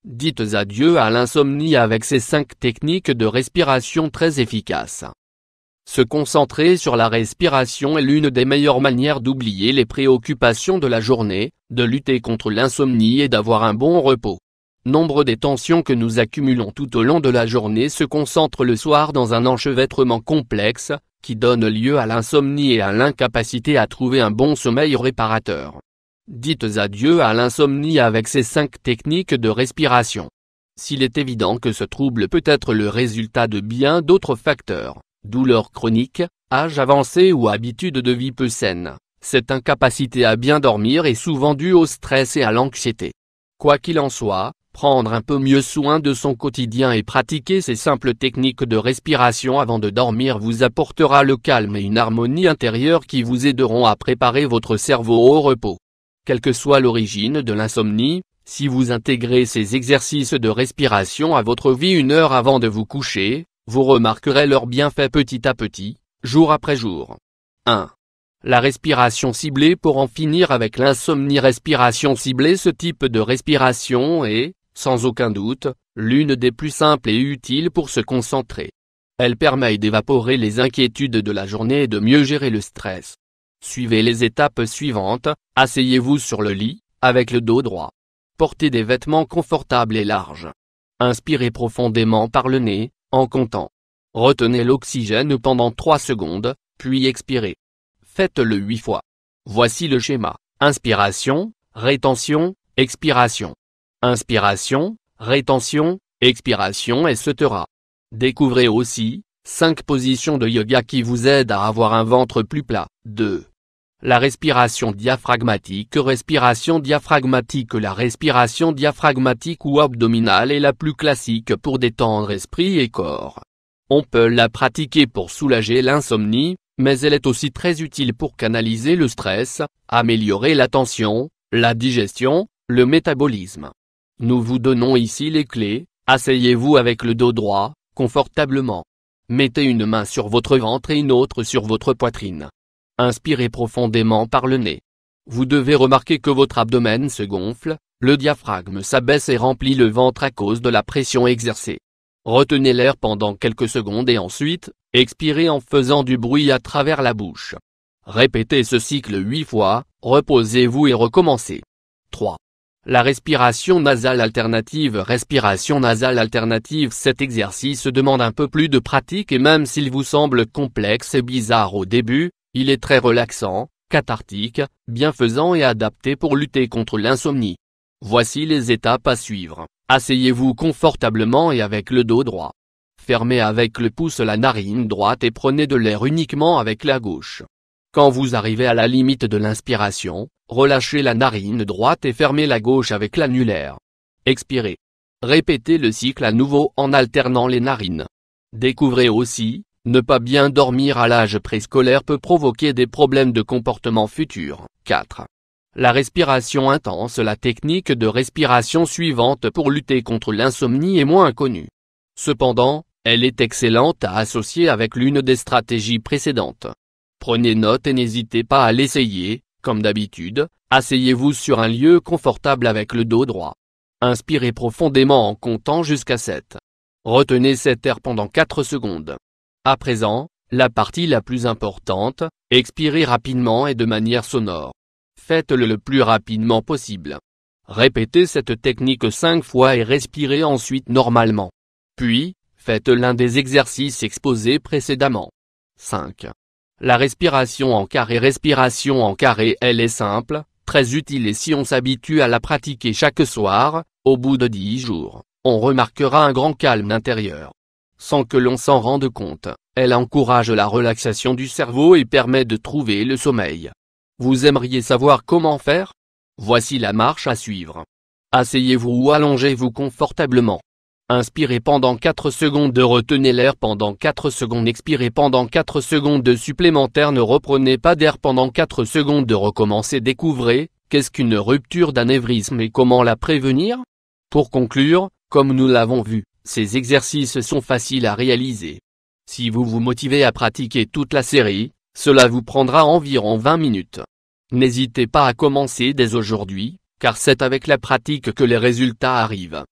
Dites adieu à l'insomnie avec ces 5 techniques de respiration très efficaces. Se concentrer sur la respiration est l'une des meilleures manières d'oublier les préoccupations de la journée, de lutter contre l'insomnie et d'avoir un bon repos. Nombre des tensions que nous accumulons tout au long de la journée se concentrent le soir dans un enchevêtrement complexe, qui donne lieu à l'insomnie et à l'incapacité à trouver un bon sommeil réparateur. Dites adieu à l'insomnie avec ces 5 techniques de respiration. S'il est évident que ce trouble peut être le résultat de bien d'autres facteurs, douleurs chroniques, âge avancé ou habitudes de vie peu saines, cette incapacité à bien dormir est souvent due au stress et à l'anxiété. Quoi qu'il en soit, prendre un peu mieux soin de son quotidien et pratiquer ces simples techniques de respiration avant de dormir vous apportera le calme et une harmonie intérieure qui vous aideront à préparer votre cerveau au repos. Quelle que soit l'origine de l'insomnie, si vous intégrez ces exercices de respiration à votre vie 1 heure avant de vous coucher, vous remarquerez leurs bienfaits petit à petit, jour après jour. 1. La respiration ciblée. Pour en finir avec l'insomnie. Respiration ciblée. Ce type de respiration est, sans aucun doute, l'une des plus simples et utiles pour se concentrer. Elle permet d'évaporer les inquiétudes de la journée et de mieux gérer le stress. Suivez les étapes suivantes. Asseyez-vous sur le lit, avec le dos droit. Portez des vêtements confortables et larges. Inspirez profondément par le nez, en comptant. Retenez l'oxygène pendant 3 secondes, puis expirez. Faites-le 8 fois. Voici le schéma. Inspiration, rétention, expiration. Inspiration, rétention, expiration etc. Découvrez aussi 5 positions de yoga qui vous aident à avoir un ventre plus plat. 2. La respiration diaphragmatique. Respiration diaphragmatique. La respiration diaphragmatique ou abdominale est la plus classique pour détendre esprit et corps. On peut la pratiquer pour soulager l'insomnie, mais elle est aussi très utile pour canaliser le stress, améliorer l'attention, la digestion, le métabolisme. Nous vous donnons ici les clés. Asseyez-vous avec le dos droit, confortablement. Mettez une main sur votre ventre et une autre sur votre poitrine. Inspirez profondément par le nez. Vous devez remarquer que votre abdomen se gonfle, le diaphragme s'abaisse et remplit le ventre à cause de la pression exercée. Retenez l'air pendant quelques secondes et ensuite, expirez en faisant du bruit à travers la bouche. Répétez ce cycle 8 fois, reposez-vous et recommencez. 3. La respiration nasale alternative. Respiration nasale alternative. Cet exercice demande un peu plus de pratique et même s'il vous semble complexe et bizarre au début, il est très relaxant, cathartique, bienfaisant et adapté pour lutter contre l'insomnie. Voici les étapes à suivre. Asseyez-vous confortablement et avec le dos droit. Fermez avec le pouce la narine droite et prenez de l'air uniquement avec la gauche. Quand vous arrivez à la limite de l'inspiration, relâchez la narine droite et fermez la gauche avec l'annulaire. Expirez. Répétez le cycle à nouveau en alternant les narines. Découvrez aussi, ne pas bien dormir à l'âge préscolaire peut provoquer des problèmes de comportement futurs. 4. La respiration intense. La technique de respiration suivante pour lutter contre l'insomnie est moins connue. Cependant, elle est excellente à associer avec l'une des stratégies précédentes. Prenez note et n'hésitez pas à l'essayer. Comme d'habitude, asseyez-vous sur un lieu confortable avec le dos droit. Inspirez profondément en comptant jusqu'à 7. Retenez cet air pendant 4 secondes. À présent, la partie la plus importante, expirez rapidement et de manière sonore. Faites-le le plus rapidement possible. Répétez cette technique 5 fois et respirez ensuite normalement. Puis, faites l'un des exercices exposés précédemment. 5. La respiration en carré. Respiration en carré. Elle est simple, très utile et si on s'habitue à la pratiquer chaque soir, au bout de 10 jours, on remarquera un grand calme intérieur. Sans que l'on s'en rende compte, elle encourage la relaxation du cerveau et permet de trouver le sommeil. Vous aimeriez savoir comment faire? Voici la marche à suivre. Asseyez-vous ou allongez-vous confortablement. Inspirez pendant 4 secondes. Retenez l'air pendant 4 secondes. Expirez pendant 4 secondes supplémentaires. Ne reprenez pas d'air pendant 4 secondes. Recommencez. Découvrez, qu'est-ce qu'une rupture d'anévrisme et comment la prévenir? Pour conclure, comme nous l'avons vu, ces exercices sont faciles à réaliser. Si vous vous motivez à pratiquer toute la série, cela vous prendra environ 20 minutes. N'hésitez pas à commencer dès aujourd'hui, car c'est avec la pratique que les résultats arrivent.